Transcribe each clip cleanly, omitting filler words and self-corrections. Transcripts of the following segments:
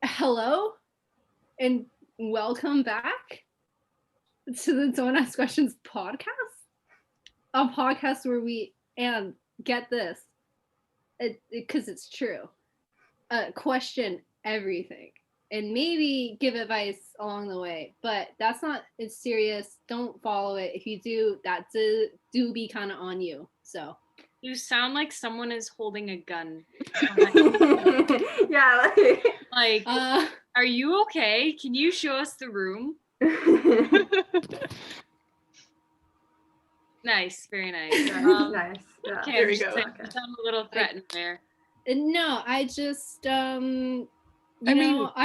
Hello and welcome back to the Don't Ask Questions podcast. A podcast where we, and get this, because it's true, question everything and maybe give advice along the way. But that's not, it's serious. Don't follow it. If you do, that do be kind of on you. So. You sound like someone is holding a gun. Yeah, like, are you okay? Can you show us the room? Nice, very nice. Nice. Yeah. Okay, There we go. I'm a little threatened there. No, I just, I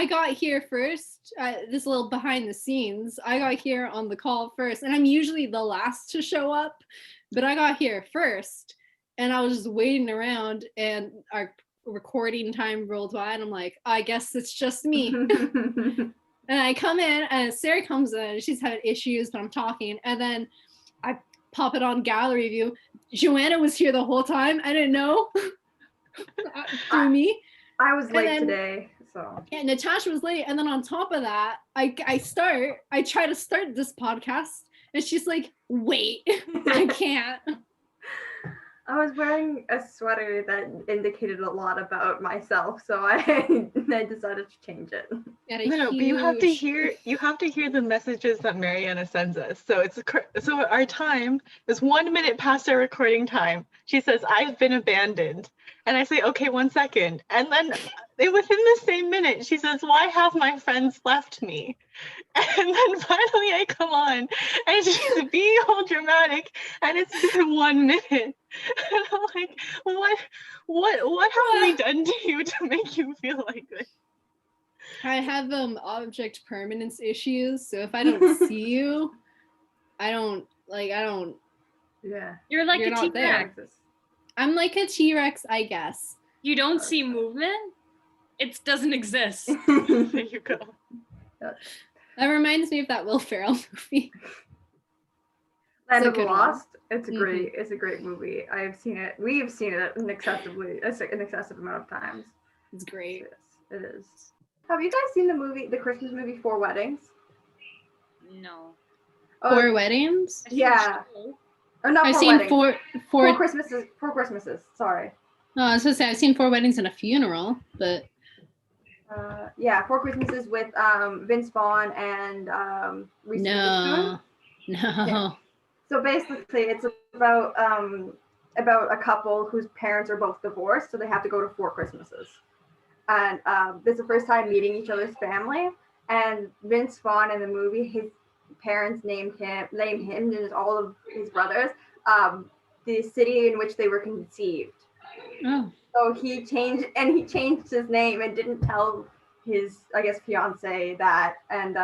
got here first. This little behind the scenes. I got here on the call first, and I'm usually the last to show up, but I got here first. And I was just waiting around, and our recording time rolled by, and I'm like, I guess it's just me. And I come in, and Sarah comes in, and she's having issues, but I'm talking, and then I pop it on gallery view. Joanna was here the whole time. I didn't know. Through me. I was late today, so. Yeah, Natasha was late, and then on top of that, I try to start this podcast, and she's like, wait, I can't. I was wearing a sweater that indicated a lot about myself, so I decided to change it. No, but you have to hear the messages that Mariana sends us. So our time is 1 minute past our recording time. She says, "I've been abandoned," and I say, "Okay, 1 second," and then within the same minute, she says, "Why have my friends left me?" And then finally I come on, and she's being all dramatic, and it's been 1 minute. And I'm like, what have we done to you to make you feel like this? I have object permanence issues, so if I don't see you, I don't. Yeah. You're like a T-Rex. I'm like a T-Rex, I guess. You don't see movement? It doesn't exist. There you go. That reminds me of that Will Ferrell movie. Land of the Lost. It's a great movie. I've seen it. We've seen it an excessive amount of times. It's great. It is. Have you guys seen the Christmas movie Four Weddings? No. Four Weddings? Yeah. Or not I've Four seen Weddings. four Christmases. 4 Christmases. Sorry. No, I was gonna say I've seen 4 Weddings and a Funeral, but. 4 Christmases with Vince Vaughn and Reese No. Yeah. So basically, it's about a couple whose parents are both divorced, so they have to go to 4 Christmases, and this is the first time meeting each other's family. And Vince Vaughn in the movie, his parents named him and all of his brothers the city in which they were conceived. Oh. So he changed his name and didn't tell his, I guess, fiance that, and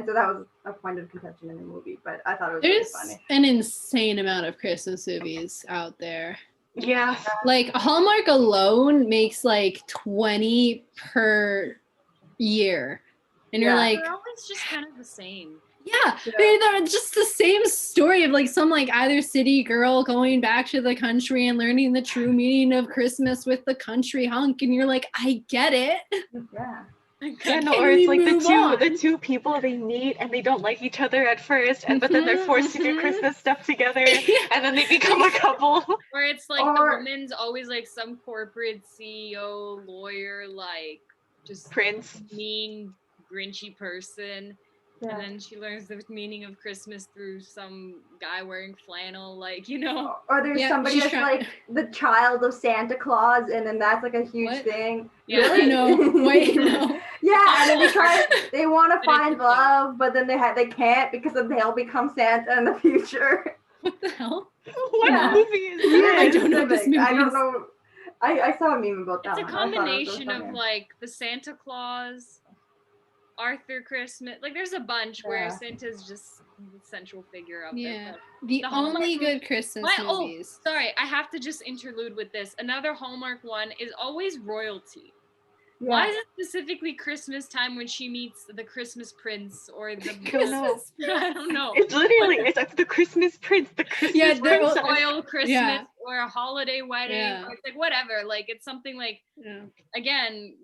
so that was a point of contention in the movie. But I thought it was really funny. There's an insane amount of Christmas movies out there. Yeah. Like Hallmark alone makes like 20 per year, and you're like, they're always just kind of the same. Yeah, they're just the same story of like some like either city girl going back to the country and learning the true meaning of Christmas with the country hunk, and you're like, I get it. Yeah. Yeah, no, or it's like the two people they meet and they don't like each other at first, but then they're forced to do Christmas stuff together, and then they become a couple. Or it's like the woman's always like some corporate CEO, lawyer, like just Prince, mean, grinchy person. Yeah. And then she learns the meaning of Christmas through some guy wearing flannel, like, you know. Or there's somebody that's like the child of Santa Claus, and then that's like a huge thing. Yeah. Really? No. Wait, no. Yeah, and then they want to find love, but then they can't because then they'll become Santa in the future. What the hell? What movie is this? I don't know what this movie I don't know. I saw a meme about that. It's a combination of like the Santa Claus, Arthur Christmas, like there's a bunch where Santa's just the central figure of it. The only good Christmas movies. Sorry, I have to just interlude with this. Another Hallmark one is always royalty. Why is it specifically Christmas time when she meets the Christmas prince or the Christmas? I don't know. It's literally it's the Christmas prince, the Christmas princess. Royal Christmas or a holiday wedding. Yeah. Or it's like whatever. Like it's something like again,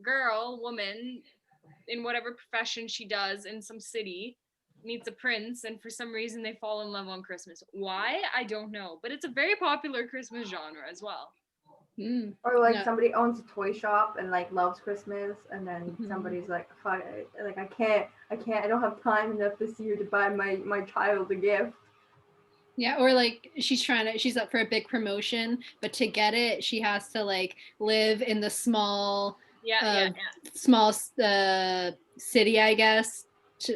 woman in whatever profession she does in some city meets a prince and for some reason they fall in love on Christmas. Why? I don't know. But it's a very popular Christmas genre as well. Or like somebody owns a toy shop and like loves Christmas, and then somebody's like, I can't, I don't have time enough this year to buy my child a gift. Yeah, or like she's up for a big promotion, but to get it, she has to like live in the small city, I guess,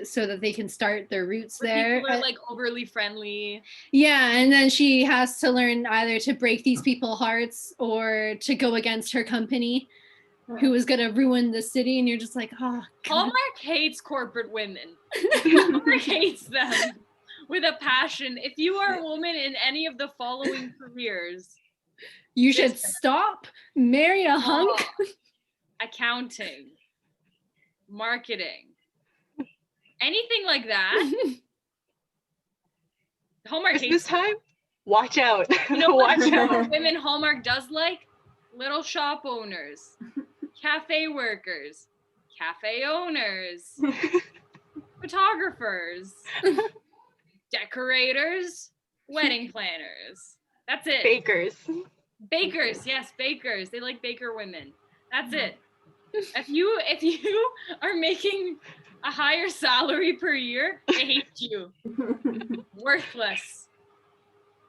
so that they can start their roots there. People are like overly friendly. Yeah, and then she has to learn either to break these people's hearts or to go against her company, who is gonna ruin the city. And you're just like, oh, God. Hallmark hates corporate women. Hallmark hates them with a passion. If you are a woman in any of the following careers, you should stop, marry a hunk. Accounting, marketing. Anything like that. Hallmark Christmas time? Watch out. You know what? Women Hallmark does like? Little shop owners, cafe workers, cafe owners, photographers, decorators, wedding planners. That's it. Bakers, yes, bakers. They like baker women. That's it. If you are making a higher salary per year, I hate you. Worthless.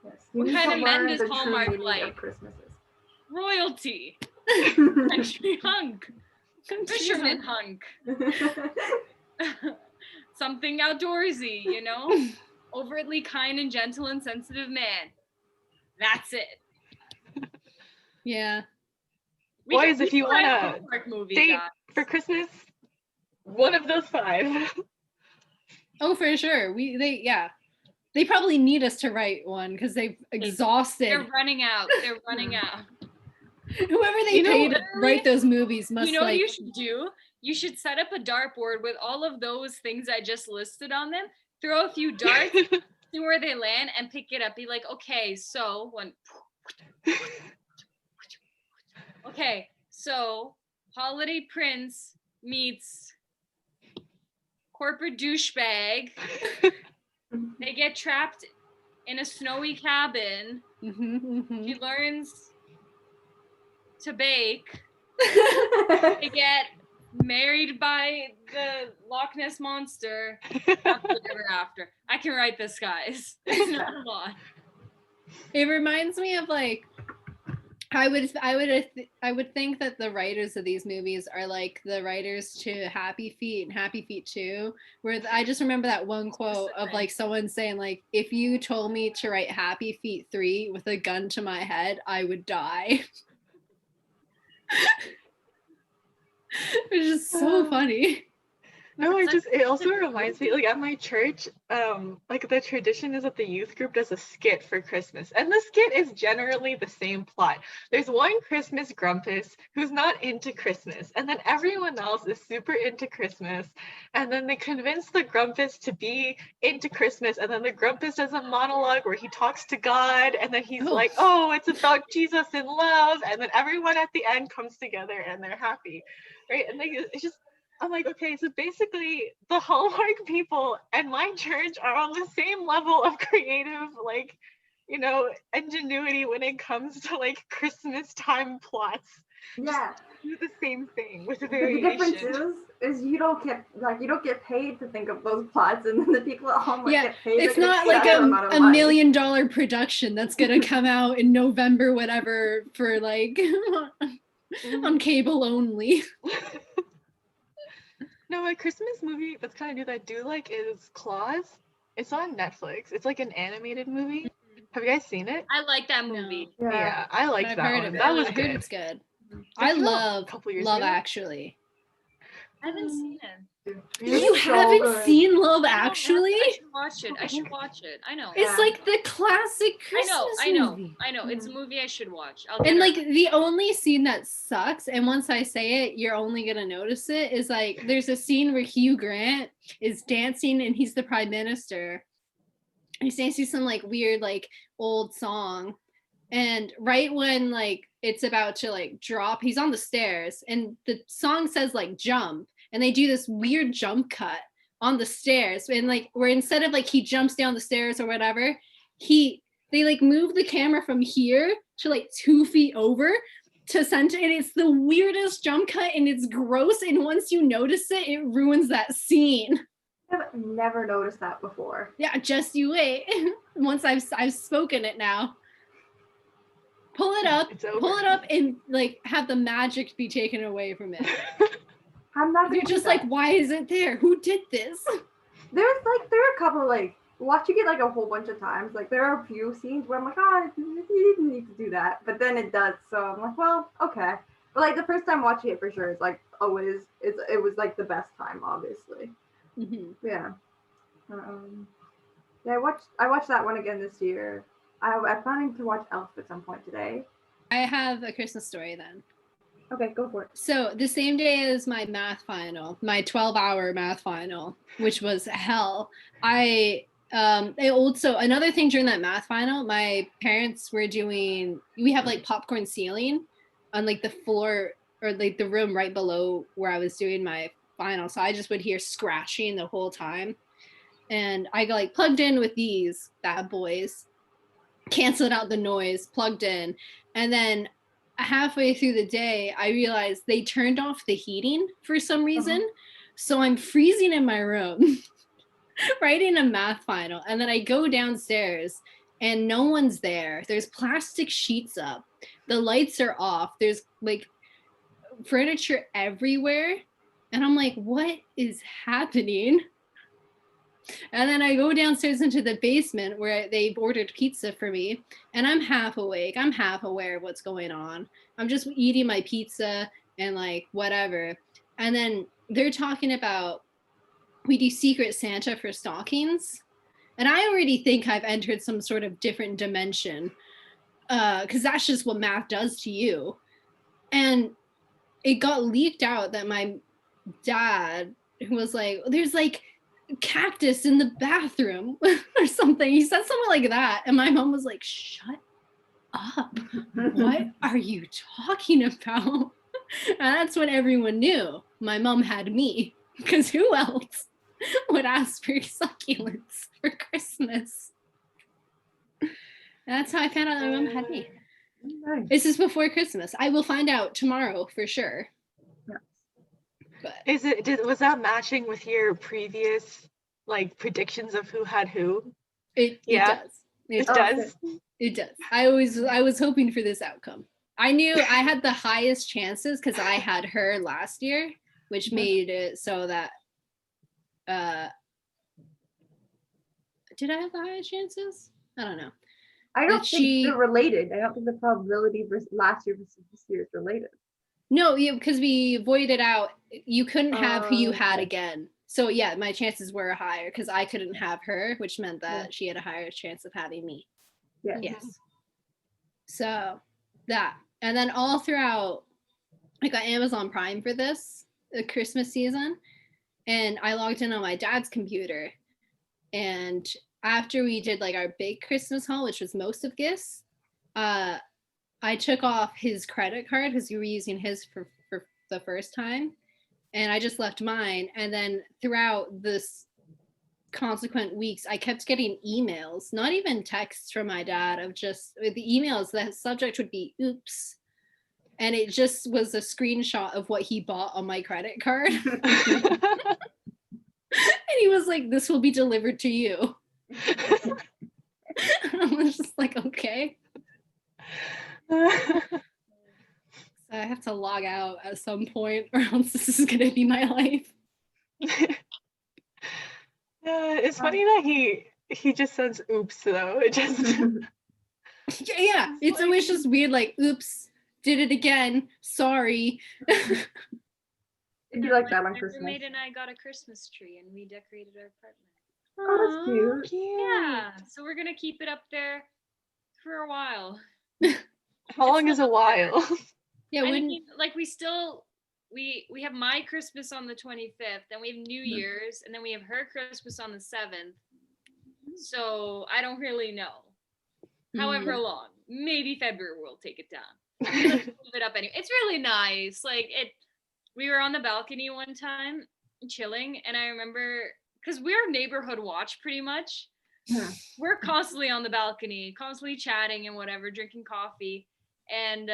Yes. What kind of men does Hallmark like? Royalty. Country hunk. Fisherman hunk. Something outdoorsy, you know? Overtly kind and gentle and sensitive man. That's it. Yeah. Boys, if you want a date for Christmas, one of those 5. Oh, for sure. They probably need us to write one because they've exhausted. They're running out. Whoever they paid to write those movies must. You know what you should do? You should set up a dartboard with all of those things I just listed on them. Throw a few darts, see where they land, and pick it up. Be like, okay, so one. Okay, so Holiday Prince meets corporate douchebag. They get trapped in a snowy cabin. She learns to bake. They get married by the Loch Ness Monster. Ever after. I can write this, guys. It's not a lot. It reminds me of like I would think that the writers of these movies are like the writers to Happy Feet and Happy Feet 2, where I just remember that one quote of like someone saying like, if you told me to write Happy Feet 3 with a gun to my head, I would die. It's just so funny. No, it also reminds me, like at my church, like the tradition is that the youth group does a skit for Christmas. And the skit is generally the same plot. There's one Christmas grumpus who's not into Christmas, and then everyone else is super into Christmas. And then they convince the grumpus to be into Christmas, and then the grumpus does a monologue where he talks to God, and then he's like, oh, it's about Jesus in love, and then everyone at the end comes together and they're happy, right? And it's just, I'm like, okay, so basically the Hallmark people and my church are on the same level of creative, like, you know, ingenuity when it comes to like Christmas time plots. Yeah. Do the same thing with a variation. The difference is you don't get paid to think of those plots, and then the people at Hallmark get paid. It's not like a $1 million production that's gonna come out in November, whatever, for like on cable only. No, a Christmas movie that's kind of new that I do like is Claus. It's on Netflix. It's like an animated movie. Have you guys seen it? I like that movie. No. Yeah, I liked that one. That was good. It's good. I love Love Actually. I haven't seen it. You haven't seen Love Actually? I should watch it. I know. It's like the classic Christmas movie. I know. It's a movie I should watch. And like the only scene that sucks, and once I say it, you're only gonna notice it, is like there's a scene where Hugh Grant is dancing and he's the prime minister. He's dancing some like weird like old song. And right when like it's about to like drop, he's on the stairs and the song says like jump. And they do this weird jump cut on the stairs, and like where instead of like he jumps down the stairs or whatever, they like move the camera from here to like 2 feet over to center, and it's the weirdest jump cut and it's gross. And once you notice it, it ruins that scene. I've never noticed that before. Yeah, just you wait. Once I've spoken it now. Pull it up, and like have the magic be taken away from it. I'm not. You're just like, why is it there? Who did this? There are a couple like watching it like a whole bunch of times. Like there are a few scenes where I'm like, you didn't need to do that, but then it does. So I'm like, well, okay. But like the first time watching it for sure is like always it was like the best time, obviously. Mm-hmm. Yeah. Yeah, I watched that one again this year. I'm planning to watch Elf at some point today. I have a Christmas story then. Okay, go for it. So the same day as my math final, my 12-hour math final, which was hell, I also, another thing during that math final, my parents were we have like popcorn ceiling on like the floor or like the room right below where I was doing my final. So I just would hear scratching the whole time. And I got like plugged in with these bad boys, canceled out the noise, plugged in. And then halfway through the day, I realized they turned off the heating for some reason. Uh-huh. So I'm freezing in my room, writing a math final. And then I go downstairs and no one's there. There's plastic sheets up. The lights are off. There's like furniture everywhere. And I'm like, what is happening? And then I go downstairs into the basement where they've ordered pizza for me. And I'm half awake. I'm half aware of what's going on. I'm just eating my pizza and like whatever. And then they're talking about we do Secret Santa for stockings. And I already think I've entered some sort of different dimension because that's just what math does to you. And it got leaked out that my dad was like, there's like cactus in the bathroom or something. He said something like that. And my mom was like, shut up. What are you talking about? And that's when everyone knew my mom had me, because who else would ask for succulents for Christmas? And that's how I found out my mom had me. Nice. This is before Christmas. I will find out tomorrow for sure. But was that matching with your previous like predictions of who had who? It does. It does. It does. I was hoping for this outcome. I knew I had the highest chances because I had her last year, which made it so that did I have the highest chances? I don't know. I don't think they're related. I don't think the probability versus last year versus this year is related. No, because we voided out. You couldn't have who you had again. So yeah, my chances were higher because I couldn't have her, which meant that she had a higher chance of having me. Yeah. Yes. So that, and then all throughout, I got Amazon Prime for this the Christmas season, and I logged in on my dad's computer. And after we did like our big Christmas haul, which was most of gifts, I took off his credit card because we were using his for the first time, and I just left mine. And then throughout this consequent weeks, I kept getting emails, not even texts from my dad, of just the emails. The subject would be "oops," and it just was a screenshot of what he bought on my credit card. And he was like, "This will be delivered to you." I was just like, okay. So I have to log out at some point, or else this is gonna be my life. It's funny that he just says "oops" though. It just yeah, it's always just weird, like "oops, did it again, sorry." It'd be like that on My Christmas. roommate and I got a Christmas tree and we decorated our apartment. Oh, that's cute. Yeah, so we're gonna keep it up there for a while. How long is a while? Yeah, I when mean, like we have my Christmas on the 25th, then we have New Year's, and then we have her Christmas on the 7th. So I don't really know. However long, maybe February we'll take it down. Let's move it up anyway. It's really nice. Like we were on the balcony one time chilling, and I remember because we're neighborhood watch pretty much. Yeah. We're constantly on the balcony, constantly chatting and whatever, drinking coffee, and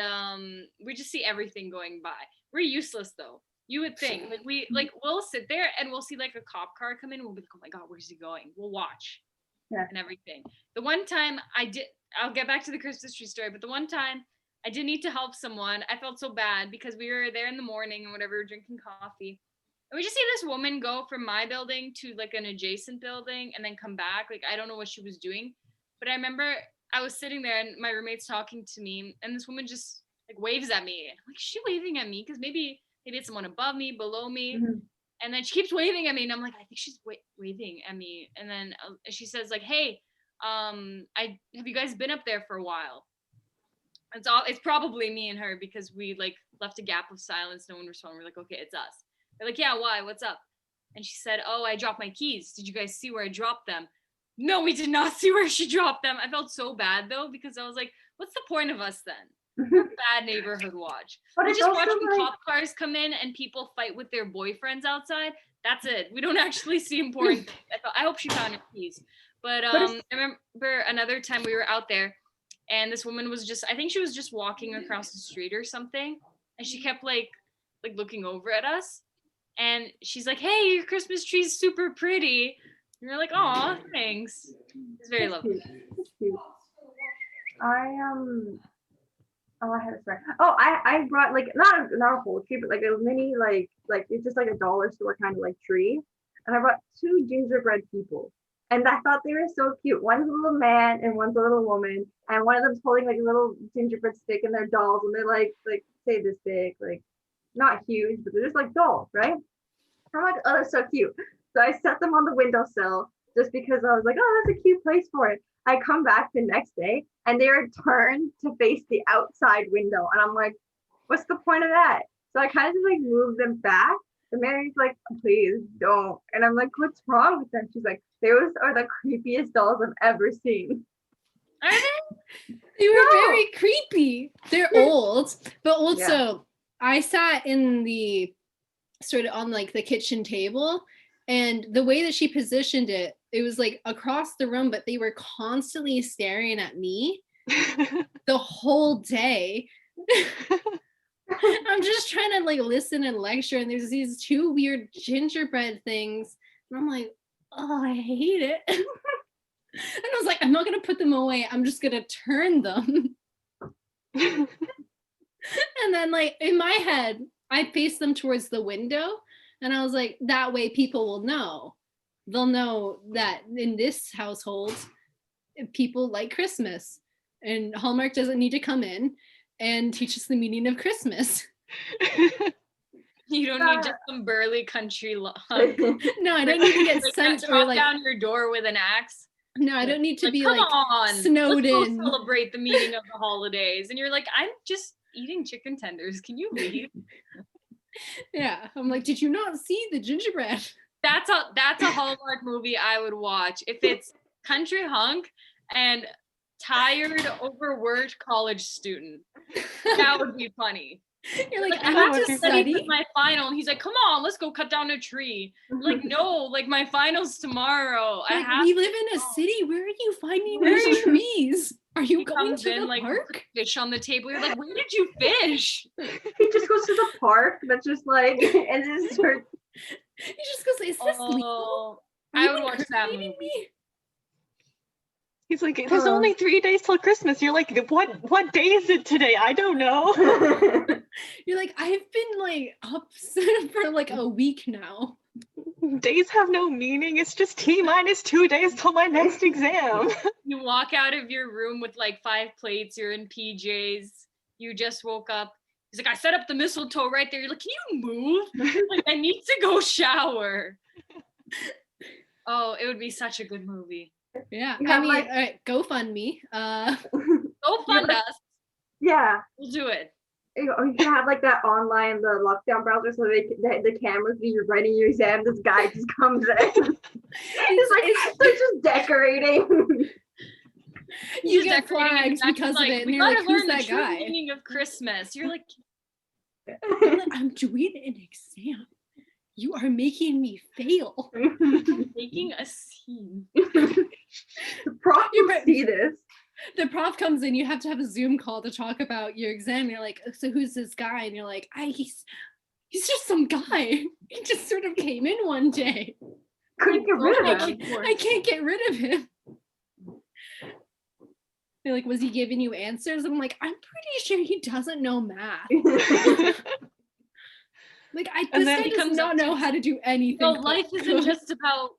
we just see everything going by. We're useless though. You would think we'll sit there and we'll see like a cop car come in. And we'll be like, oh my god, where's he going? We'll watch and everything. The one time I'll get back to the Christmas tree story, but the one time I did need to help someone. I felt so bad because we were there in the morning and whatever, drinking coffee. And we just see this woman go from my building to like an adjacent building and then come back. Like, I don't know what she was doing. But I remember I was sitting there and my roommate's talking to me and this woman just like waves at me. And I'm like, is she waving at me? Because maybe it's someone above me, below me. Mm-hmm. And then she keeps waving at me. And I'm like, I think she's waving at me. And then she says like, hey, have you guys been up there for a while? It's probably me and her because we like left a gap of silence. No one responded. We're like, okay, it's us. They're like, yeah, why? What's up? And she said, oh, I dropped my keys. Did you guys see where I dropped them? No, we did not see where she dropped them. I felt so bad though, because I was like, what's the point of us then? Bad neighborhood watch. But we just watch when cop cars come in and people fight with their boyfriends outside. That's it. We don't actually see important things. I hope she found her keys. But I remember another time we were out there and this woman was just, I think she was just walking across the street or something. And she kept like looking over at us. And she's like, hey, your Christmas tree's super pretty. And we're like, aw, thanks. It's very lovely. That's cute. I had a story. Oh, I brought like not a whole tree, but like a mini like it's just like a dollar store kind of like tree. And I brought 2 gingerbread people. And I thought they were so cute. One's a little man and one's a little woman. And one of them's holding like a little gingerbread stick and they're dolls. And they're like say this big, like not huge, but they're just like dolls, right? I'm like, oh, they're so cute. So I set them on the windowsill just because I was like, oh, that's a cute place for it. I come back the next day and they are turned to face the outside window. And I'm like, what's the point of that? So I kind of just like moved them back. And Mary's like, please don't. And I'm like, what's wrong with them? She's like, those are the creepiest dolls I've ever seen. Are they? They were very creepy. They're old, but also I sat in the sort of on like the kitchen table, and the way that she positioned it, it was like across the room, but they were constantly staring at me the whole day. I'm just trying to like listen and lecture, and there's these 2 weird gingerbread things, and I'm like, oh, I hate it. And I was like, I'm not gonna put them away, I'm just gonna turn them. And then like in my head I faced them towards the window, and I was like, that way people will know. They'll know that in this household, people like Christmas, and Hallmark doesn't need to come in and teach us the meaning of Christmas. You don't need just some burly country No, I don't need to get sent or like down your door with an axe. No, I don't need to be come like on, snowed let's in. Go celebrate the meaning of the holidays, and you're like, I'm just eating chicken tenders. Can you leave? Yeah, I'm like, did you not see the gingerbread? That's a Hallmark movie I would watch if it's country hunk and tired, overworked college student. That would be funny. You're like, I have to study for my final, and he's like, come on, let's go cut down a tree. Like, no, like my final's tomorrow. Like, we live in a city. Where are you finding these trees? Are you going to the park? Fish on the table. You're like, where did you fish? He just goes to the park. That's just like, and just starts. He just goes, is this legal? I would watch that movie. He's like, there's only 3 days till Christmas. You're like, what day is it today? I don't know. You're like, I've been like up for like a week now. Days have no meaning. It's just T-2 days till my next exam. You walk out of your room with like 5 plates. You're in PJs. You just woke up. He's like, I set up the mistletoe right there. You're like, can you move? Like, I need to go shower. Oh, it would be such a good movie. Yeah. You I have, mean, like- all right, go fund me. Go fund us. Yeah. We'll do it. Or you can have like that online, the lockdown browser, so the cameras when you're writing your exam, this guy just comes in. They're just decorating. You get flagged because of it, and you're like, who's that guy? Meaning of Christmas. You're like, I'm doing an exam. You are making me fail. making a scene. The prof will see this. The prof comes in, you have to have a Zoom call to talk about your exam. You're like, so who's this guy? And you're like, he's just some guy. He just sort of came in one day. Couldn't get rid of him. I can't get rid of him. They're like, was he giving you answers? I'm like, I'm pretty sure he doesn't know math. Like, this guy does not know how to do anything. No, life isn't just about,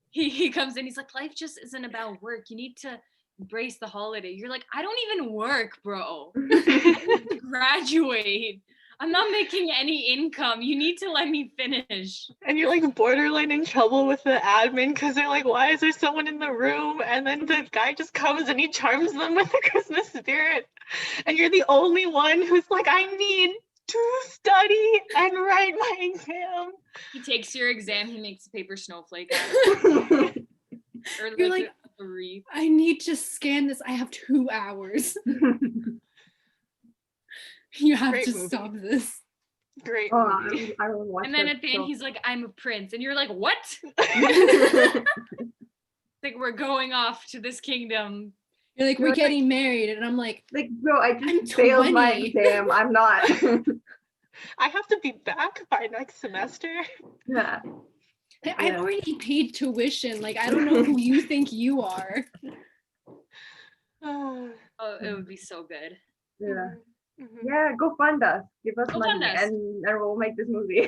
he comes in, he's like, life just isn't about work. You need to embrace the holiday. You're like, I don't even work, bro. I need to graduate. I'm not making any income. You need to let me finish. And you're like borderline in trouble with the admin because they're like, why is there someone in the room? And then the guy just comes and he charms them with the Christmas spirit. And you're the only one who's like, I need to study and write my exam. He takes your exam, he makes a paper snowflake out of it. Or You're like, I need to scan this. I have 2 hours. You have Great to movie. stop this. Great movie. I really watched and then it, at the end, he's like, I'm a prince. And you're like, what? Like, we're going off to this kingdom. You're like, we're getting married. And I'm like, bro, I just failed my exam. I'm not. I have to be back by next semester. Yeah. I've already paid tuition. Like, I don't know who you think you are. Oh, it would be so good. Yeah. Mm-hmm. Yeah, go fund us. Give us Go money fund us. and we'll make this movie.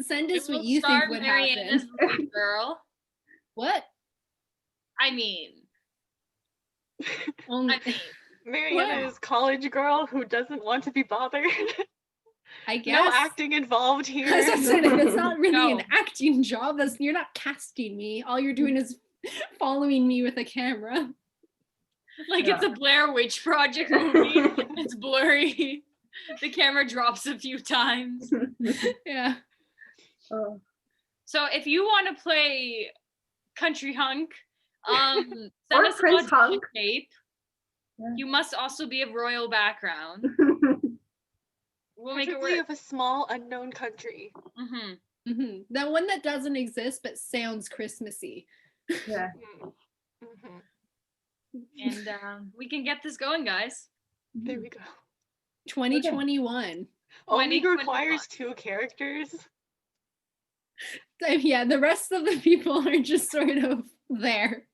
Send us It what will you star think would Marianne's happen. movie, girl. What? I mean, Mariana is college girl who doesn't want to be bothered. I guess. No acting involved here. That's not really an acting job. You're not casting me. All you're doing is following me with a camera. Like it's a Blair Witch Project movie. It's blurry. The camera drops a few times. Yeah. So if you want to play Country Hunk, send Or us Prince a Hunk. tape. Yeah. You must also be of royal background. We'll make it work. Of a small unknown country. Mm-hmm. Mm-hmm. That one that doesn't exist but sounds Christmassy. Yeah. Mm-hmm. And we can get this going, guys. There we go. 2021. Only requires 2 characters. Yeah, the rest of the people are just sort of there.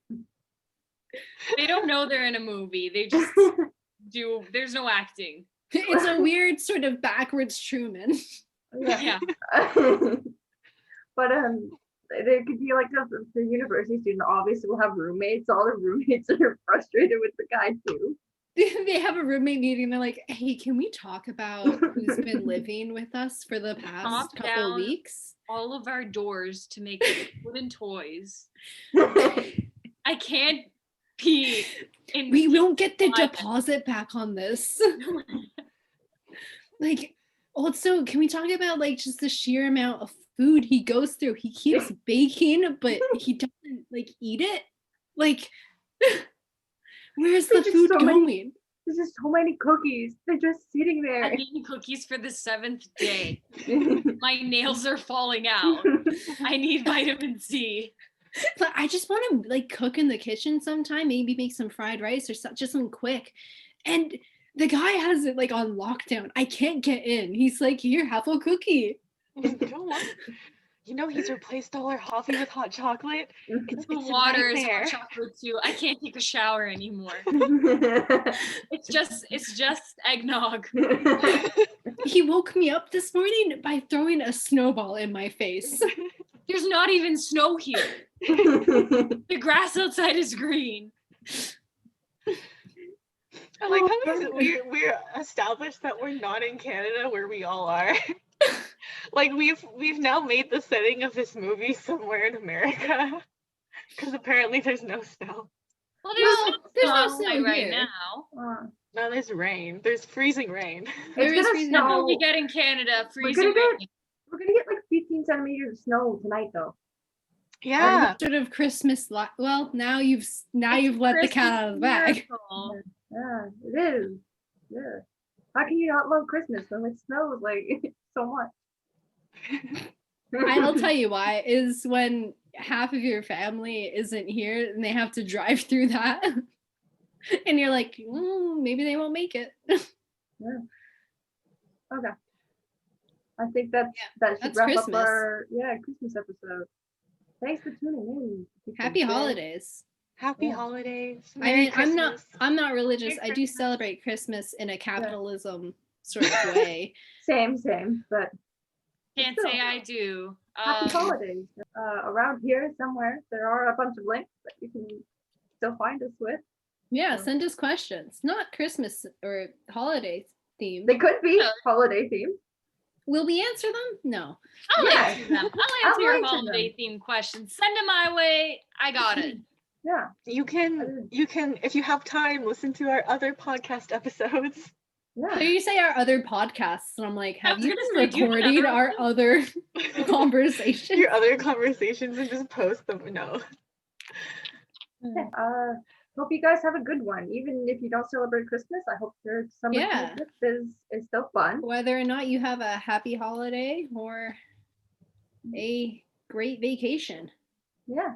They don't know they're in a movie. They just do. There's no acting. It's a weird sort of backwards Truman. Yeah. But there could be like the university student obviously will have roommates. All the roommates are frustrated with the guy too. They have a roommate meeting. They're like, "Hey, can we talk about who's been living with us for the past couple weeks? All of our doors to make wooden toys. I can't pee. We won't get the deposit back on this." Like, also, can we talk about like just the sheer amount of food he goes through? He keeps baking, but he doesn't like eat it. Like, where's the food going? There's just so many cookies. They're just sitting there. I'm eating cookies for the 7th day. My nails are falling out. I need vitamin C. But I just want to like cook in the kitchen sometime. Maybe make some fried rice or just something quick. And the guy has it like on lockdown. I can't get in. He's like, "Here, have a cookie." You know, he's replaced all our coffee with hot chocolate. It's the water is hot chocolate too. I can't take a shower anymore. It's just eggnog. He woke me up this morning by throwing a snowball in my face. There's not even snow here. The grass outside is green. I like how we're established that we're not in Canada where we all are. Like we've now made the setting of this movie somewhere in America because apparently there's no snow. Well, there's no snow snow right here. now. No, there's rain. There's freezing rain. There is freezing That's what we get in Canada. Freezing rain. We're gonna get like 15 centimeters of snow tonight, though. Yeah. Sort of Christmas. Well, now you've let the cat out of the bag. Yeah, it is. Yeah. How can you not love Christmas when it snows like so much? I'll tell you why. Is when half of your family isn't here and they have to drive through that, and you're like, maybe they won't make it. Yeah. Okay. I think that should wrap Christmas. up our Christmas episode. Thanks for tuning in. Happy holidays. Happy holidays. Merry Christmas. I'm not religious. Merry I do celebrate Christmas in a capitalism sort of way. Same, but Can't say I do. happy holidays. Around here somewhere, there are a bunch of links that you can still find us with. Yeah, send us questions. Not Christmas or holiday themed. They could be holiday themed. Will we answer them? No. I'll answer them. I'll answer your holiday themed questions. Send them my way. I got it. Yeah. You can, if you have time, listen to our other podcast episodes. Yeah. So you say our other podcasts, and I'm like, have you been say, do you recording our other conversations? Your other conversations and just post them. No. Hope you guys have a good one. Even if you don't celebrate Christmas, I hope your summer Christmas is still fun. Whether or not you have a happy holiday or a great vacation. Yeah.